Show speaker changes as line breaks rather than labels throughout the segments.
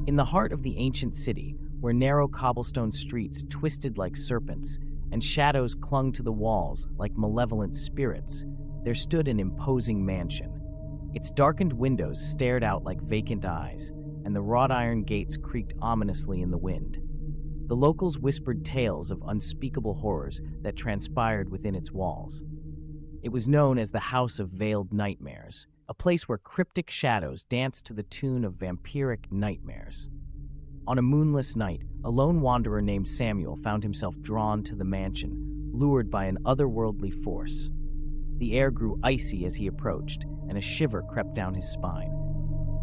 In the heart of the ancient city, where narrow cobblestone streets twisted like serpents and shadows clung to the walls like malevolent spirits, there stood an imposing mansion. Its darkened windows stared out like vacant eyes, and the wrought-iron gates creaked ominously in the wind. The locals whispered tales of unspeakable horrors that transpired within its walls. It was known as the House of Veiled Nightmares, a place where cryptic shadows danced to the tune of vampiric nightmares. On a moonless night, a lone wanderer named Samuel found himself drawn to the mansion, lured by an otherworldly force. The air grew icy as he approached, and a shiver crept down his spine.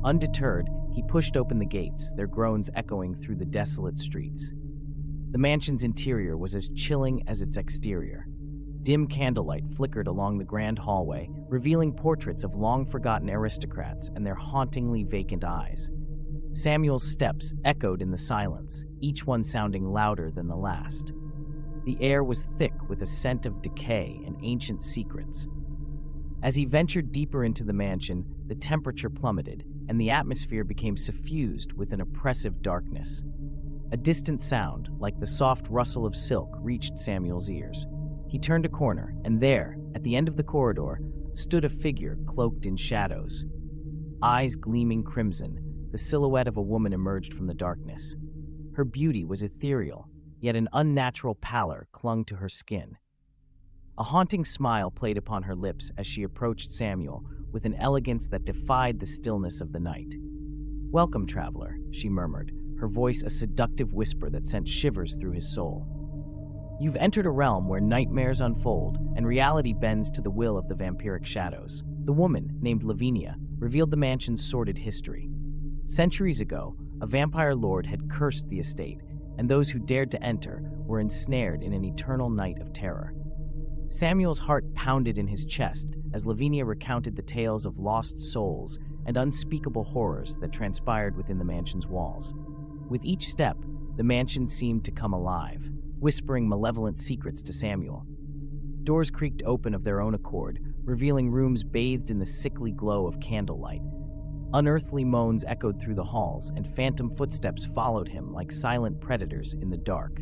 Undeterred, he pushed open the gates, their groans echoing through the desolate streets. The mansion's interior was as chilling as its exterior. Dim candlelight flickered along the grand hallway, revealing portraits of long-forgotten aristocrats and their hauntingly vacant eyes. Samuel's steps echoed in the silence, each one sounding louder than the last. The air was thick with a scent of decay and ancient secrets. As he ventured deeper into the mansion, the temperature plummeted, and the atmosphere became suffused with an oppressive darkness. A distant sound, like the soft rustle of silk, reached Samuel's ears. He turned a corner, and there, at the end of the corridor, stood a figure cloaked in shadows. Eyes gleaming crimson, the silhouette of a woman emerged from the darkness. Her beauty was ethereal, yet an unnatural pallor clung to her skin. A haunting smile played upon her lips as she approached Samuel with an elegance that defied the stillness of the night. "Welcome, traveler," she murmured, her voice a seductive whisper that sent shivers through his soul. "You've entered a realm where nightmares unfold and reality bends to the will of the vampiric shadows." The woman, named Lavinia, revealed the mansion's sordid history. Centuries ago, a vampire lord had cursed the estate, and those who dared to enter were ensnared in an eternal night of terror. Samuel's heart pounded in his chest as Lavinia recounted the tales of lost souls and unspeakable horrors that transpired within the mansion's walls. With each step, the mansion seemed to come alive, whispering malevolent secrets to Samuel. Doors creaked open of their own accord, revealing rooms bathed in the sickly glow of candlelight. Unearthly moans echoed through the halls, and phantom footsteps followed him like silent predators in the dark.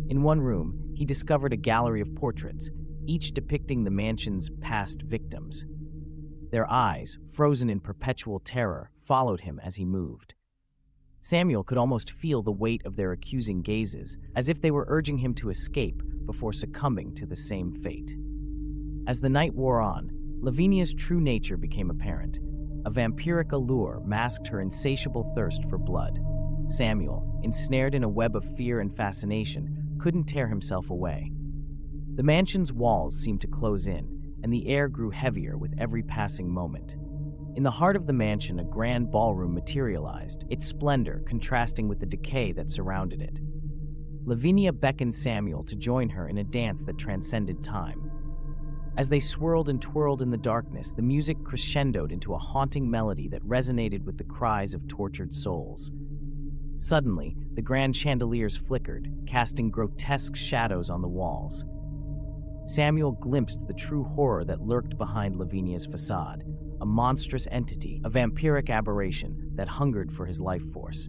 In one room, he discovered a gallery of portraits, each depicting the mansion's past victims. Their eyes, frozen in perpetual terror, followed him as he moved. Samuel could almost feel the weight of their accusing gazes, as if they were urging him to escape before succumbing to the same fate. As the night wore on, Lavinia's true nature became apparent. A vampiric allure masked her insatiable thirst for blood. Samuel, ensnared in a web of fear and fascination, couldn't tear himself away. The mansion's walls seemed to close in, and the air grew heavier with every passing moment. In the heart of the mansion, a grand ballroom materialized, its splendor contrasting with the decay that surrounded it. Lavinia beckoned Samuel to join her in a dance that transcended time. As they swirled and twirled in the darkness, the music crescendoed into a haunting melody that resonated with the cries of tortured souls. Suddenly, the grand chandeliers flickered, casting grotesque shadows on the walls. Samuel glimpsed the true horror that lurked behind Lavinia's facade, a monstrous entity, a vampiric aberration that hungered for his life force.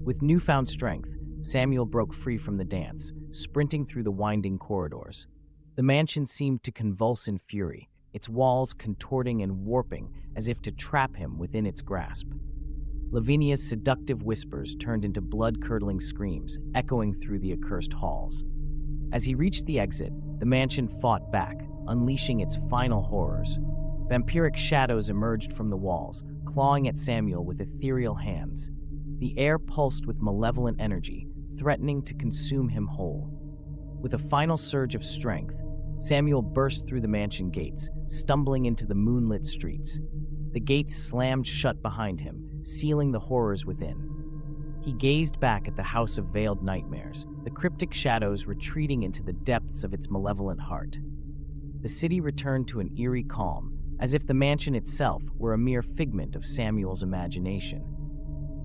With newfound strength, Samuel broke free from the dance, sprinting through the winding corridors. The mansion seemed to convulse in fury, its walls contorting and warping as if to trap him within its grasp. Lavinia's seductive whispers turned into blood-curdling screams, echoing through the accursed halls. As he reached the exit, the mansion fought back, unleashing its final horrors. Vampiric shadows emerged from the walls, clawing at Samuel with ethereal hands. The air pulsed with malevolent energy, threatening to consume him whole. With a final surge of strength, Samuel burst through the mansion gates, stumbling into the moonlit streets. The gates slammed shut behind him, sealing the horrors within. He gazed back at the House of Veiled Nightmares, the cryptic shadows retreating into the depths of its malevolent heart. The city returned to an eerie calm, as if the mansion itself were a mere figment of Samuel's imagination.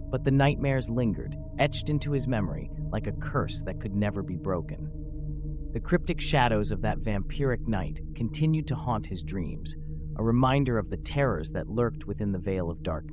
But the nightmares lingered, etched into his memory like a curse that could never be broken. The cryptic shadows of that vampiric night continued to haunt his dreams, a reminder of the terrors that lurked within the veil of darkness.